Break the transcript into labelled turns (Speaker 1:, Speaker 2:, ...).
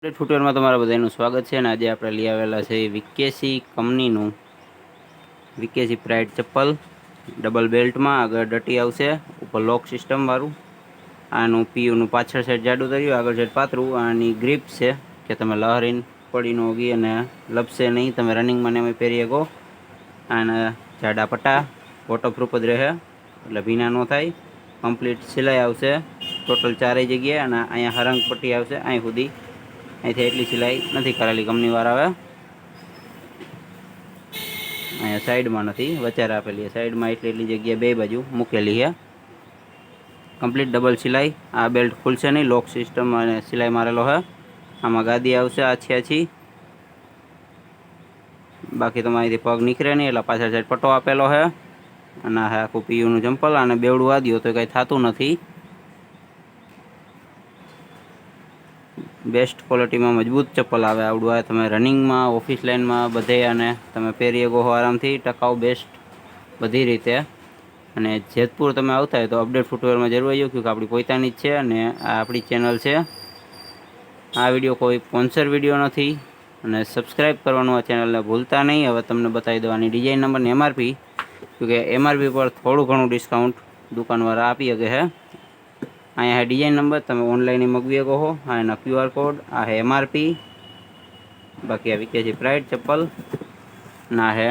Speaker 1: ફૂટવેરમાં તમારા બધાનું સ્વાગત છે અને આજે આપણે લઈ આવેલા છે વિકેસી કંપનીનું વિકેસી પ્રાઇડ ચપ્પલ ડબલ બેલ્ટમાં આગળ ડટી આવશે, ઉપર લોક સિસ્ટમ વાળું. આનું પીયુનું પાછળ સાઈડ જાડું કર્યું, આગળ સાઈડ પાતળું. આની ગ્રીપ છે કે તમે લહરીને પડી ન ઉગી અને લપસે નહીં, તમે રનિંગમાં ને એમાં પહેરી શકો. આના જાડા પટ્ટા વોટરપ્રૂફ જ રહે એટલે ભીના ન થાય. કમ્પ્લીટ સિલાઈ આવશે ટોટલ 4 જગ્યાએ અને અહીંયા હરંગ પટ્ટી આવશે અહીં સુધી. અહીંથી એટલી સિલાઈ નથી કરેલી કંપનીવાળા. હવે અહીંયા સાઈડમાં નથી, વચ્ચે આપેલી છે. સાઈડમાં એટલી જગ્યા બે બાજુ મૂકેલી છે. કમ્પ્લીટ ડબલ સિલાઈ. આ બેલ્ટ ખુલશે નહીં, લોક સિસ્ટમ અને સિલાઈ મારેલો છે. આમાં ગાદી આવશે આછી. બાકી તમારીથી પગ નીકળે નહીં એટલે પાછળ સાઈડ પટ્ટો આપેલો છે. અને આ આખું પીયુનું ચંપલ. અને બેવડું વાદ્યું તો કંઈ થતું નથી. બેસ્ટ ક્વોલિટીમાં મજબૂત ચપ્પલ આવે આવડું. આ તમે રનિંગમાં, ઓફિસ લાઇનમાં બધે અને તમે પહેરી શકો આરામથી. ટકાઉ બેસ્ટ બધી રીતે. અને જેતપુર તમે આવતા હોય તો અપડેટ ફૂટવેરમાં જરૂર આવજો, કે આપણી પોતાની જ છે અને આ આપણી ચેનલ છે. આ વિડીયો કોઈ સ્પોન્સર વિડીયો નથી અને સબસ્ક્રાઈબ કરવાનું આ ચેનલને ભૂલતા નહીં. હવે તમને બતાવી દેવાની ડિઝાઇન નંબર ને એમઆરપી, કે એમઆરપી પર થોડું ઘણું ડિસ્કાઉન્ટ દુકાનવાળા આપી શકે છે. અહીંયા ડિઝાઇન નંબર તમે ઓનલાઈન મગવી શકો છો. આ એના QR કોડ, આ એમઆરપી. બાકી આ વિકેસી પ્રાઇડ ચપ્પલ ના હે